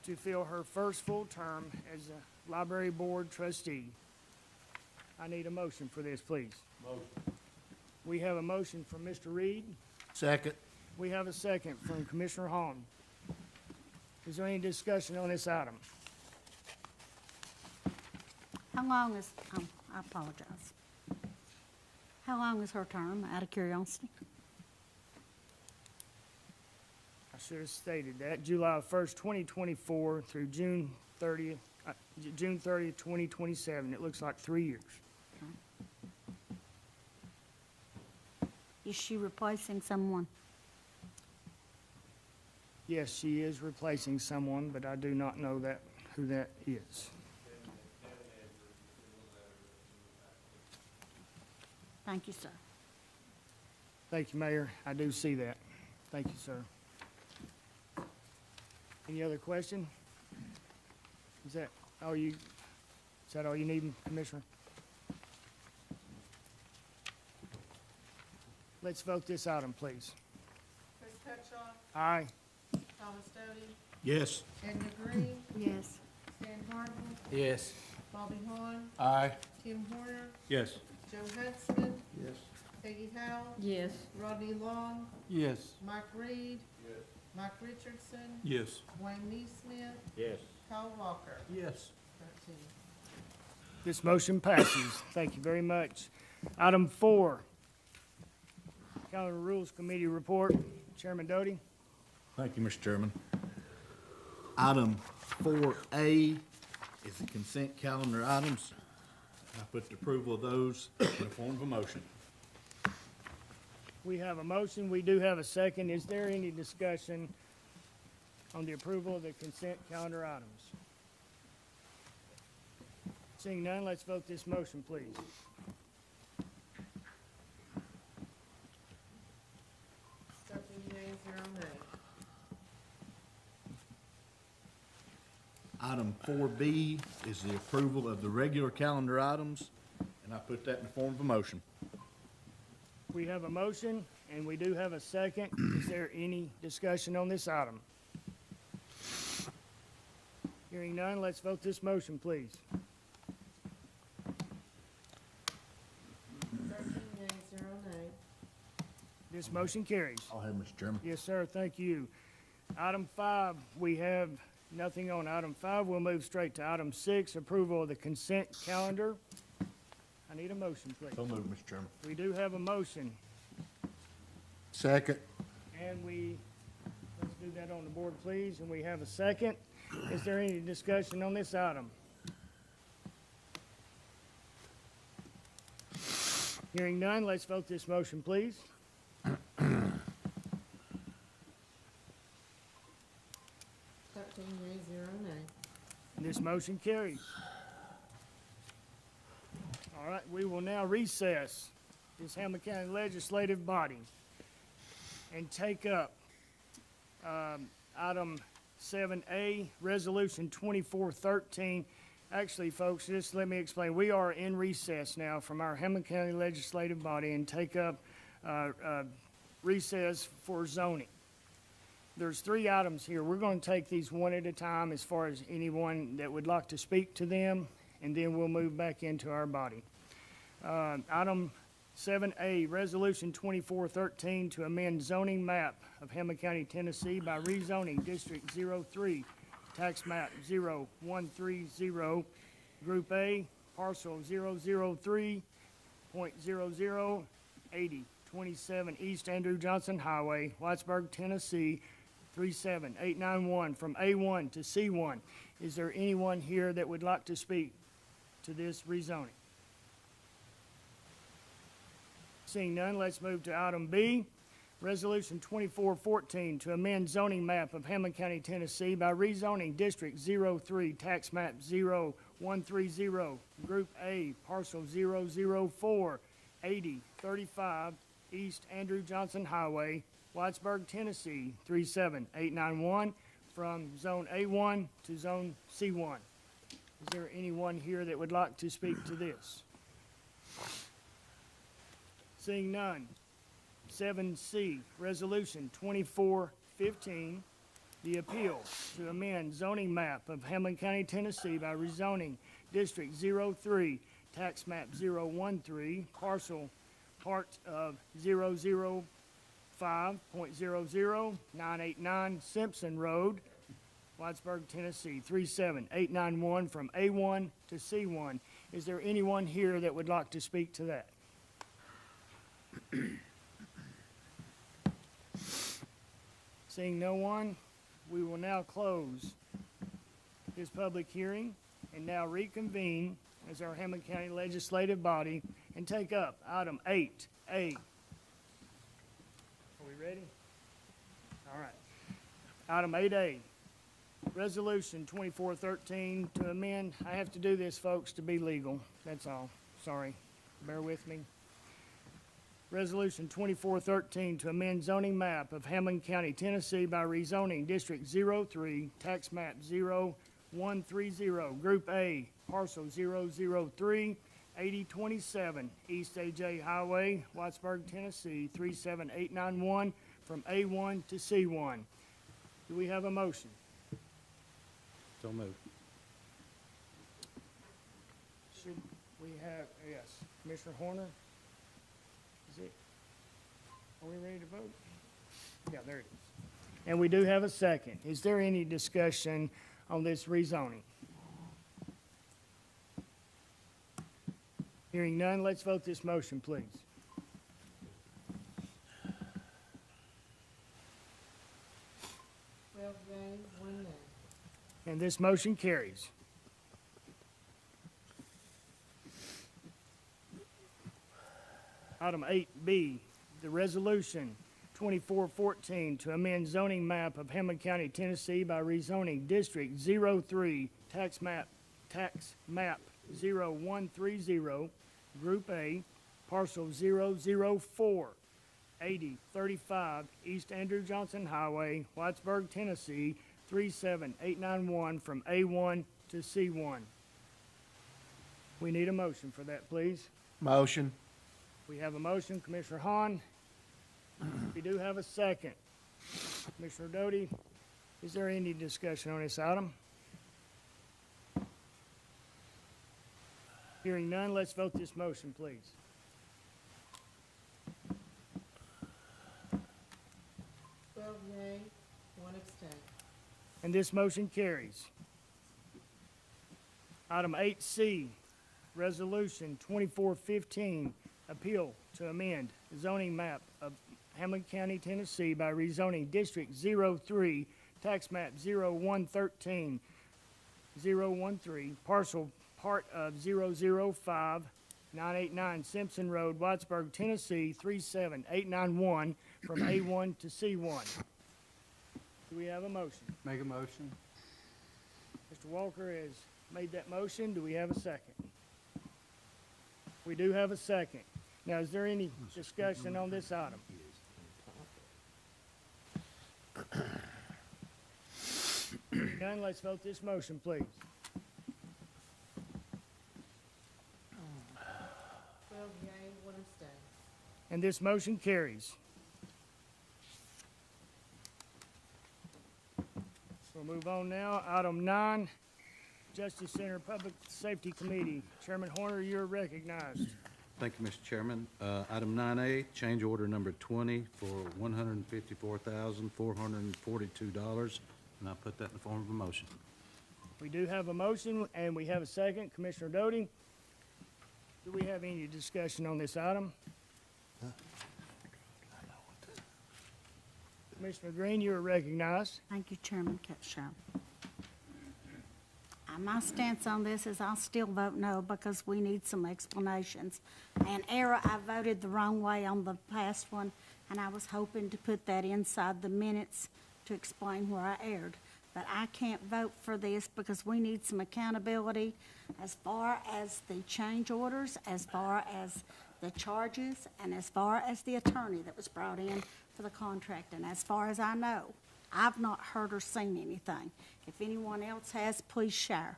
to fill her first full term as a library board trustee. I need a motion for this, please. Motion. We have a motion from Mr. Reed. Second. We have a second from Commissioner Hahn. Is there any discussion on this item? How long is, I apologize. How long is her term, out of curiosity? I should have stated that. July 1st, 2024 through June 30th, 2027. It looks like 3 years. Is she replacing someone? Yes, she is replacing someone, but I do not know who that is. Thank you, sir. Thank you, Mayor. I do see that. Thank you, sir. Any other question? Is that all you need, Commissioner? Let's vote this item, please. Chris Cutshaw, Aye. Thomas Doty, Yes. Edna Green, Yes. Stan Harden, Yes. Bobby Hahn, Aye. Tim Horner, Yes. Joe Huntsman, Yes. Peggy Howe, Yes. Rodney Long, Yes. Mike Reed, Mike Richardson, Yes. Wayne Neesmith, Yes. Kyle Walker. Yes. 13. This motion passes. Thank you very much. Item 4, Calendar Rules Committee report. Chairman Doty. Thank you, Mr. Chairman. Item 4A is the consent calendar items. I put the approval of those in the form of a motion. We have a motion. We do have a second. Is there any discussion on the approval of the consent calendar items? Seeing none, let's vote this motion, please. Item 4B is the approval of the regular calendar items, and I put that in the form of a motion. We have a motion, and we do have a second. Is there any discussion on this item? Hearing none, let's vote this motion, please. 13 yeas, 0 nay. This motion carries. I'll have, Mr. Chairman. Yes, sir, thank you. Item 5, we have nothing on item 5. We'll move straight to item 6, approval of the consent calendar. I need a motion, please. So moved, Mr. Chairman. We do have a motion, Second. and let's do that on the board, please, and we have a second. Is there any discussion on this item? Hearing none, let's vote this motion, please. 13 yeas, 0 nay. This motion carries. All right, we will now recess this Hamblen County Legislative Body and take up item 7A, Resolution 2413. Actually, folks, just let me explain. We are in recess now from our Hamblen County Legislative Body and take up recess for zoning. There's 3 items here. We're going to take these one at a time as far as anyone that would like to speak to them, and then we'll move back into our body. Item 7A, Resolution 2413 to amend zoning map of Hamblen County, Tennessee by rezoning District 03, Tax Map 0130, Group A, Parcel 003.008027 East Andrew Johnson Highway, Whitesburg, Tennessee 37891 from A1 to C1. Is there anyone here that would like to speak to this rezoning? Seeing none, let's move to item B, Resolution 2414 to amend zoning map of Hamblen County, Tennessee by rezoning District 03, Tax Map 0130, Group A, Parcel 0048035 East Andrew Johnson Highway, Whitesburg, Tennessee 37891 from Zone A1 to Zone C1. Is there anyone here that would like to speak to this? Seeing none. 7C, Resolution 2415, the appeal to amend zoning map of Hamblen County, Tennessee by rezoning District 03, Tax Map 013, Parcel Part of 005.00989 Simpson Road, Whitesburg, Tennessee 37891 from A1 to C1. Is there anyone here that would like to speak to that? Seeing no one, we will now close this public hearing and now reconvene as our Hamblen County Legislative Body and take up item 8A. Are we ready? All right. Item 8A, Resolution 2413 to amend. I have to do this, folks, to be legal. That's all. Sorry. Bear with me. Resolution 2413 to amend zoning map of Hamblen County, Tennessee by rezoning District 03, Tax Map 0130, Group A, Parcel 0038027 East AJ Highway, Whitesburg, Tennessee 37891 from A1 to C1. Do we have a motion? So moved. Should we have, yes, Commissioner Horner? Is it? Are we ready to vote? Yeah, there it is. And we do have a second. Is there any discussion on this rezoning? Hearing none, let's vote this motion, please. And this motion carries. Item 8B, the resolution 2414 to amend zoning map of Hamblen County, Tennessee by rezoning District 03, Tax Map 0130, Group A, Parcel 0048035 East Andrew Johnson Highway, Whitesburg, Tennessee 37891 from A1 to C1. We need a motion for that, please. Motion. We have a motion, Commissioner Hahn. We do have a second. Commissioner Doty, is there any discussion on this item? Hearing none, let's vote this motion, please. And this motion carries. Item 8C, Resolution 2415, appeal to amend zoning map of Hamblen County, Tennessee by rezoning District 03, Tax Map 0113, Parcel Part of 005.989 Simpson Road, Whitesburg, Tennessee 37891 from A1 to C1. Do we have a motion? Make a motion. Mr. Walker has made that motion. Do we have a second? We do have a second. Now, is there any discussion on this item? None, let's vote this motion, please. 12 yea, 1 abstain. And this motion carries. We'll move on now. Item 9, Justice Center Public Safety Committee. Chairman Horner, you're recognized. Thank you, Mr. Chairman. Item 9A, change order number 20 for $154,442, and I'll put that in the form of a motion. We do have a motion, and we have a second. Commissioner Doty, do we have any discussion on this item? Commissioner Green, you are recognized. Thank you, Chairman Cutshaw. My stance on this is I'll still vote no because we need some explanations. And error, I voted the wrong way on the past one, and I was hoping to put that inside the minutes to explain where I erred. But I can't vote for this because we need some accountability as far as the change orders, as far as the charges, and as far as the attorney that was brought in for the contract. And as far as I know, I've not heard or seen anything. If anyone else has, please share.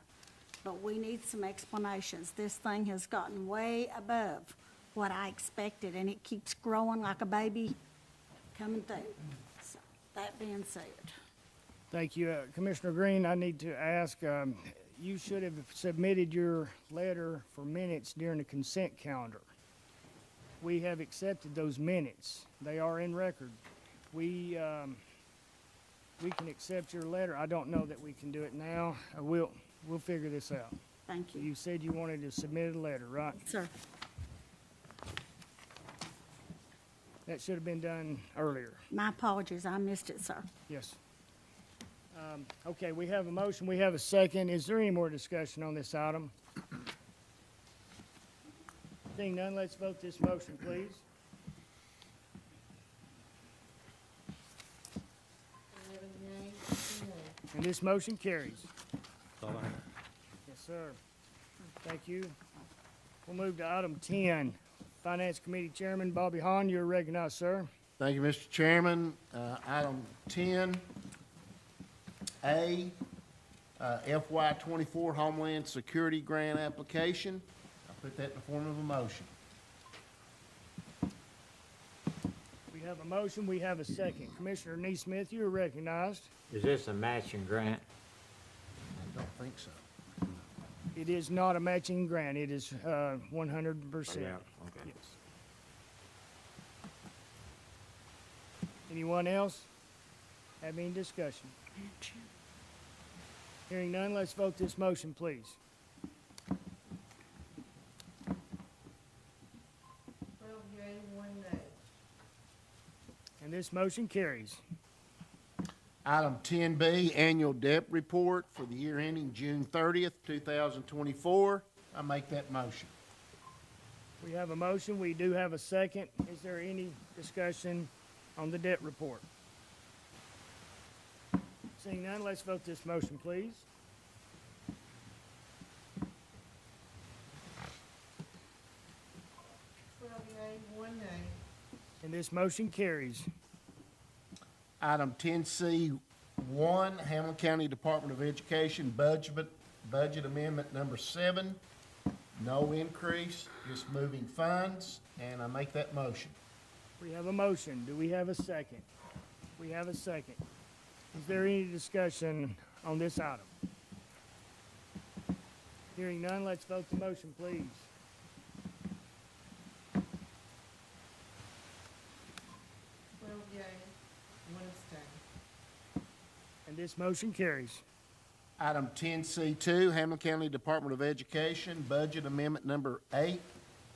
But we need some explanations. This thing has gotten way above what I expected, and it keeps growing like a baby coming through. So, that being said. Thank you. Commissioner Green, I need to ask, you should have submitted your letter for minutes during the consent calendar. We have accepted those minutes. They are in record. We can accept your letter. I don't know that we can do it now. We'll figure this out. Thank you. You said you wanted to submit a letter, right? Sir. That should have been done earlier. My apologies. I missed it, sir. Yes. Okay, we have a motion. We have a second. Is there any more discussion on this item? Seeing none, let's vote this motion, please. And this motion carries. That's all I have. Yes, sir. Thank you. We'll move to item 10. Finance Committee Chairman Bobby Hahn, you're recognized, sir. Thank you, Mr. Chairman. Item 10A, FY '24 Homeland Security Grant Application. I'll put that in the form of a motion. We have a motion, we have a second. Commissioner Neesmith, you are recognized. Is this a matching grant? I don't think so. It is not a matching grant, it is 100%. Okay. Yes. Anyone else have any discussion? Hearing none, let's vote this motion, please. 12 yea, 1 nay. And this motion carries. Item 10B, Annual Debt Report for the year ending June 30th, 2024. I make that motion. We have a motion, we do have a second. Is there any discussion on the debt report? Seeing none, let's vote this motion, please. And this motion carries. Item 10C1, Hamblen County Department of Education Budget Amendment Number 7. No increase, just moving funds, and I make that motion. We have a motion. Do we have a second? We have a second. Is there any discussion on this item? Hearing none, let's vote the motion, please. And this motion carries. Item 10C2, Hamblen County Department of Education Budget Amendment Number 8,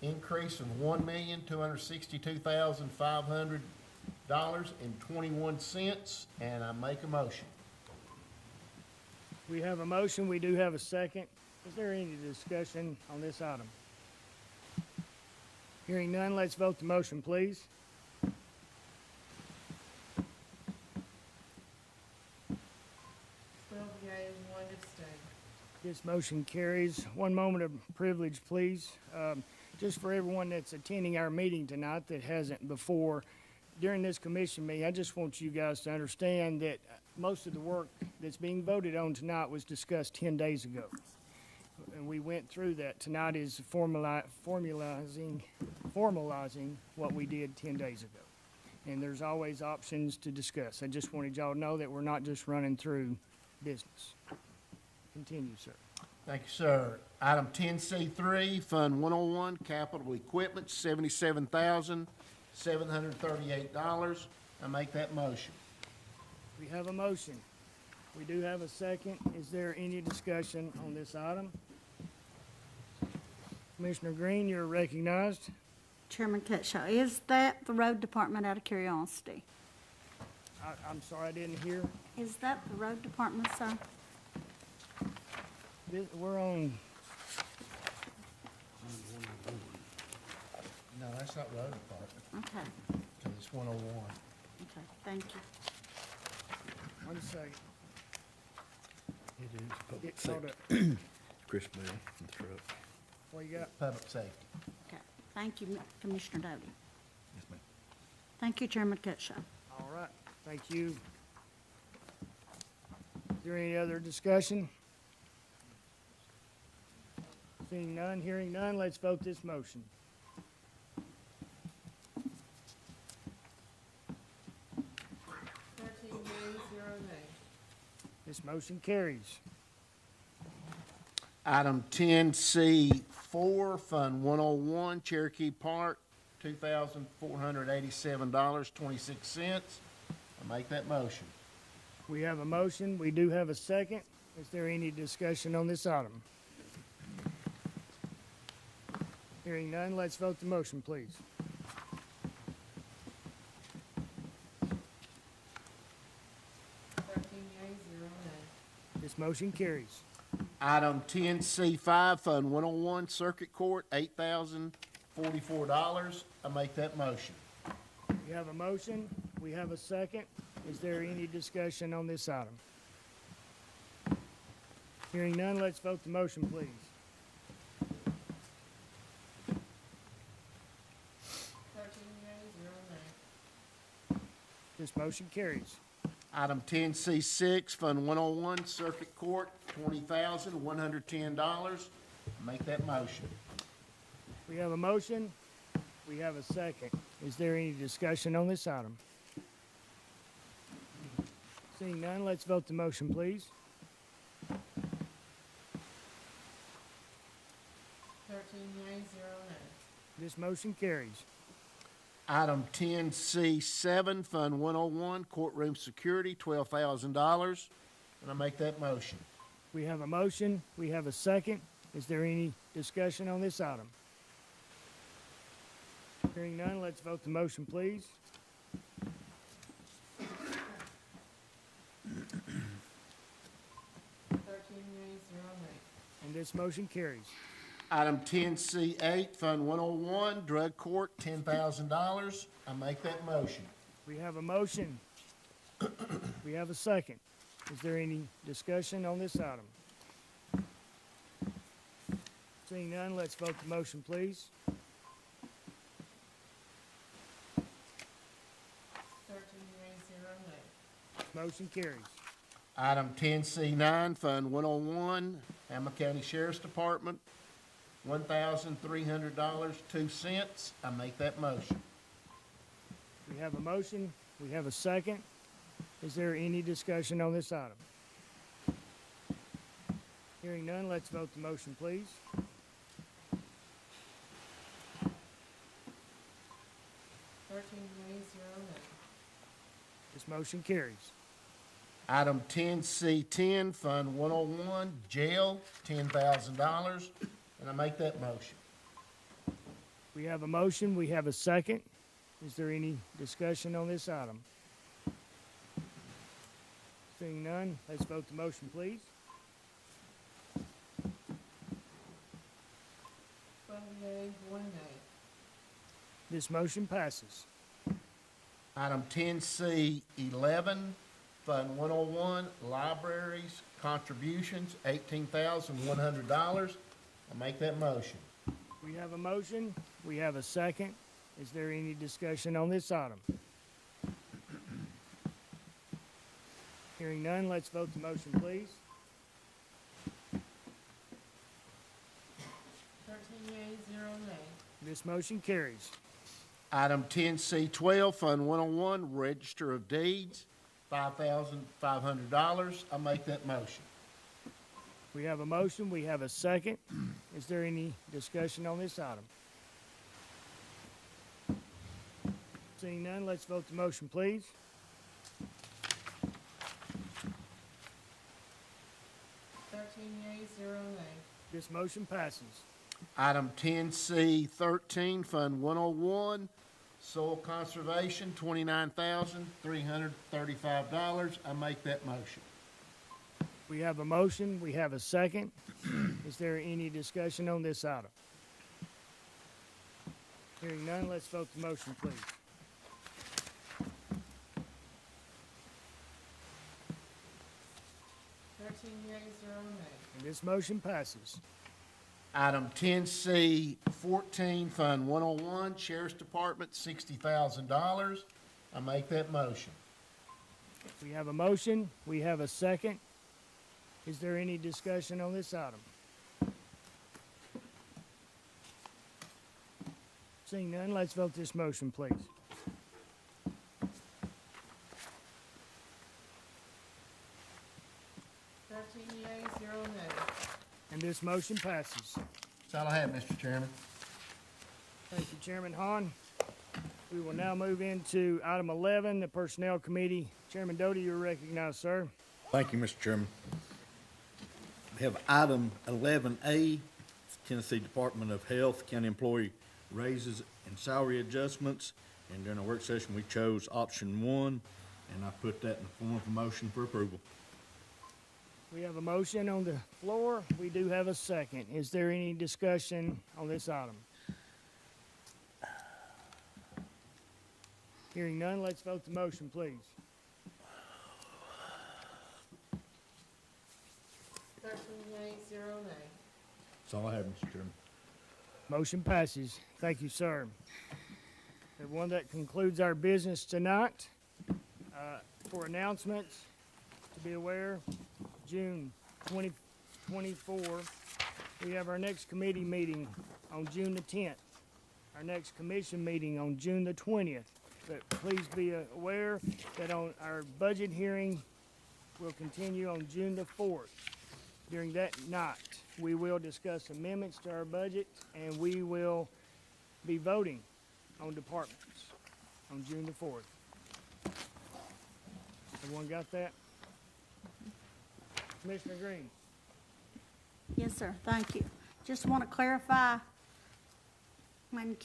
increase of $1,262,500.21, and I make a motion. We have a motion. We do have a second. Is there any discussion on this item? Hearing none, let's vote the motion, please. This motion carries. One moment of privilege, please. just for everyone that's attending our meeting tonight that hasn't before, during this commission meeting, I just want you guys to understand that most of the work that's being voted on tonight was discussed 10 days ago. And we went through that. Tonight is formalizing what we did 10 days ago. And there's always options to discuss. I just wanted y'all to know that we're not just running through business. Continue, sir. Thank you, sir. Item 10C3, Fund 101, Capital Equipment, $77,738. I make that motion. We have a motion. We do have a second. Is there any discussion on this item? Commissioner Green, you're recognized. Chairman Cutshaw, is that the road department, out of curiosity? I'm sorry, I didn't hear. Is that the road department, sir? We're on, No, that's not road department, Okay, because it's 101. okay, thank you. 1 second. It is public Get caught up. safety. Chris Bell from the truck. What you got? Public safety. Okay, thank you, Commissioner Doty. Yes, ma'am. Thank you, Chairman Cutshaw. All right, thank you. Is there any other discussion? Seeing none, hearing none, let's vote this motion. This motion carries. Item 10C4, Fund 101, Cherokee Park, $2,487.26. I make that motion. We have a motion, we do have a second. Is there any discussion on this item? Hearing none, let's vote the motion, please. This motion carries. Item 10C5, Fund 101, Circuit Court, $8,044. I make that motion. We have a motion, we have a second. Is there any discussion on this item? Hearing none, let's vote the motion, please. This motion carries. Item 10C6, Fund 101, Circuit Court, $20,110. Make that motion. We have a motion, we have a second. Is there any discussion on this item? Seeing none, let's vote the motion, please. This motion carries. Item 10C7, Fund 101, Courtroom Security, $12,000. And I make that motion. We have a motion, we have a second. Is there any discussion on this item? Hearing none, let's vote the motion, please. And this motion carries. Item 10C8, Fund 101, Drug Court, $10,000. I make that motion. We have a motion. We have a second. Is there any discussion on this item? Seeing none, let's vote the motion, please. Motion carries. Item 10C9, Fund 101, Hamblen County Sheriff's Department, $1,300.02. I make that motion. We have a motion. We have a second. Is there any discussion on this item? Hearing none, let's vote the motion, please. This motion carries. Item 10C10, Fund 101, Jail, $10,000. And I make that motion. We have a motion. We have a second. Is there any discussion on this item? Seeing none, let's vote the motion, please. This motion passes. Item 10C11, Fund 101, Libraries, Contributions, $18,100. I make that motion. We have a motion, we have a second. Is there any discussion on this item? Hearing none, let's vote the motion, please. 13 yeas, 0 nays. This motion carries. Item 10C12, Fund 101, Register of Deeds, $5,500. I make that motion. We have a motion, we have a second. Is there any discussion on this item? Seeing none, let's vote the motion, please. 13 yeas, 0 nays. This motion passes. Item 10C13, Fund 101, Soil Conservation, $29,335. I make that motion. We have a motion, we have a second. Is there any discussion on this item? Hearing none, let's vote the motion, please. 13 yeas, 0 nays. And this motion passes. Item 10C14, Fund 101, Sheriff's Department, $60,000. I make that motion. We have a motion, we have a second. Is there any discussion on this item? Seeing none, let's vote this motion, please. 13 yeas, 0 nays. And this motion passes. That's all I have, Mr. Chairman. Thank you, Chairman Hahn. We will now move into item 11, the Personnel Committee. Chairman Doty, you're recognized, sir. Thank you, Mr. Chairman. We have item 11A, Tennessee Department of Health, county employee raises and salary adjustments. And during our work session, we chose option 1, and I put that in the form of a motion for approval. We have a motion on the floor. We do have a second. Is there any discussion on this item? Hearing none, let's vote the motion, please. 13 yeas, 0 nays. That's all I have, Mr. Chairman. Motion passes. Thank you, sir. Everyone, that concludes our business tonight. For announcements, to be aware, June 2024, we have our next committee meeting on June the 10th. Our next commission meeting on June the 20th. But please be aware that on our budget hearing will continue on June the 4th. During that night, we will discuss amendments to our budget, and we will be voting on departments on June the 4th. Everyone got that? Commissioner Green. Yes, sir, thank you. Just want to clarify, when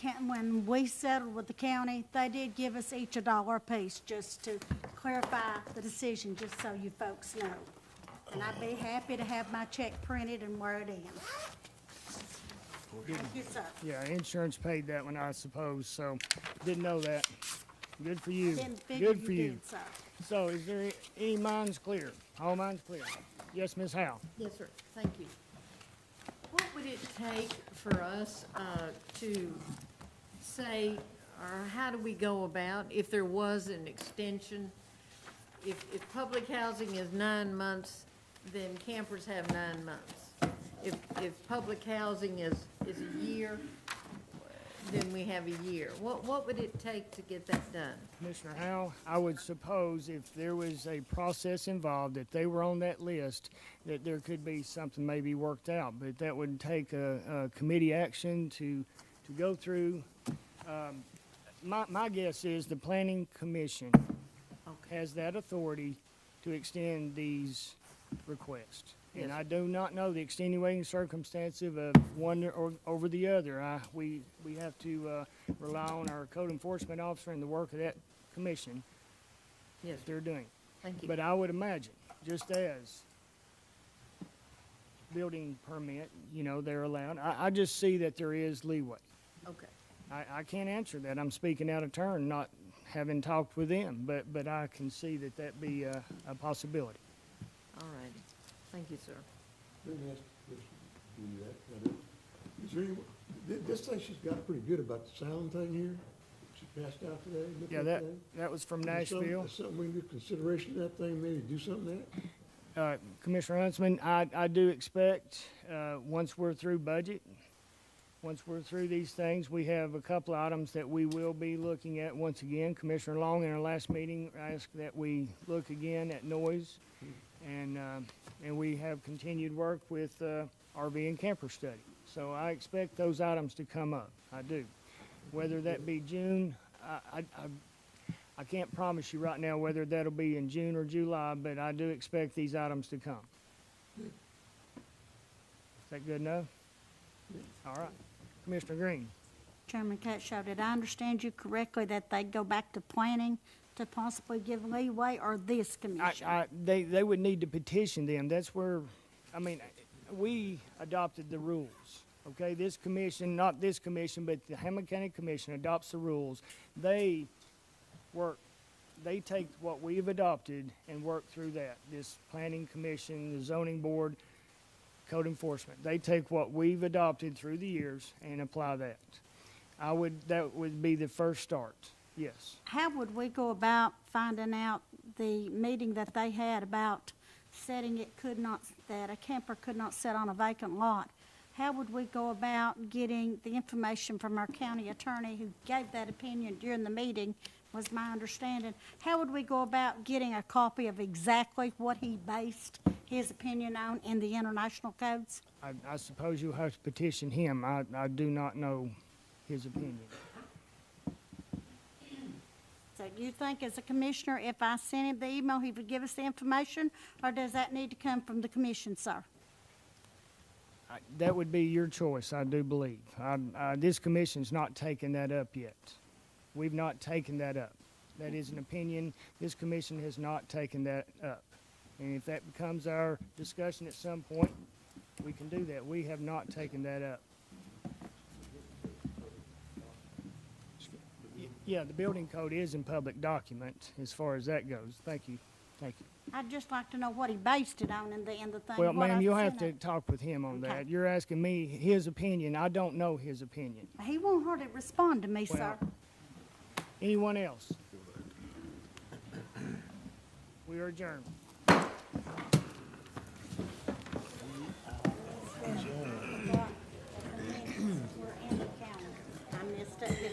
we settled with the county, they did give us each $1 apiece, just to clarify the decision, just so you folks know. And I'd be happy to have my check printed and wear it in. Thank you, sir. Yeah, insurance paid that one, I suppose, so didn't know that. Good for you. Didn't figure Good for you you. did, sir. So is there any minds clear? All minds clear? Yes, Ms. Howe? Yes, sir. Thank you. What would it take for us to say, or how do we go about if there was an extension? If public housing is 9 months, then campers have 9 months. If public housing is a year, then we have a year. What would it take to get that done? Commissioner Howe, I would suppose if there was a process involved, that they were on that list, that there could be something maybe worked out, but that would take a committee action to go through. My guess is the Planning Commission has that authority to extend these requests. And I do not know the extenuating circumstances of one or over the other. We have to rely on our code enforcement officer and the work of that commission. Yes, they're doing. Thank you. But I would imagine, just as building permit, they're allowed. I just see that there is leeway. Okay. I can't answer that. I'm speaking out of turn, not having talked with them, but I can see that be a possibility. All righty. Thank you, sir. Let me ask a question. Is there any, This thing she's got pretty good about the sound thing here. She passed out today. looked Yeah, at that, thing. that was from Is there Nashville. something we can give consideration to that thing, maybe do something to that? Commissioner Huntsman, I do expect, once we're through budget, once we're through these things, we have a couple of items that we will be looking at once again. Commissioner Long, in our last meeting, asked that we look again at noise. And we have continued work with RV and camper study. So I expect those items to come up. I do. Whether that be June, I can't promise you right now whether that'll be in June or July, but I do expect these items to come. Is that good enough? All right. Commissioner Green. Chairman Catshaw, did I understand you correctly that they go back to planning to possibly give leeway, or this commission? They would need to petition them. That's where, I mean, we adopted the rules, okay? This commission, not this commission, but the Hamblen County Commission adopts the rules. They take what we've adopted and work through that. This planning commission, the zoning board, code enforcement. They take what we've adopted through the years and apply that. That would be the first start, yes. How would we go about finding out the meeting that they had about setting that a camper could not sit on a vacant lot? How would we go about getting the information from our county attorney who gave that opinion during the meeting, was my understanding? How would we go about getting a copy of exactly what he based his opinion on in the international codes? I suppose you'll have to petition him. I do not know his opinion. So you think as a commissioner, if I sent him the email, he would give us the information, or does that need to come from the commission, sir? That would be your choice, I do believe. This commission's not taken that up yet. We've not taken that up. That is an opinion. This commission has not taken that up. And if that becomes our discussion at some point, we can do that. We have not taken that up. Yeah, the building code is in public document as far as that goes. Thank you. Thank you. I'd just like to know what he based it on in the thing. Well, what ma'am, I you'll have sent to him. talk with him on Okay. that. You're asking me his opinion. I don't know his opinion. He won't hardly respond to me, sir. Well, anyone else? We are adjourned. We're in the county. I missed it.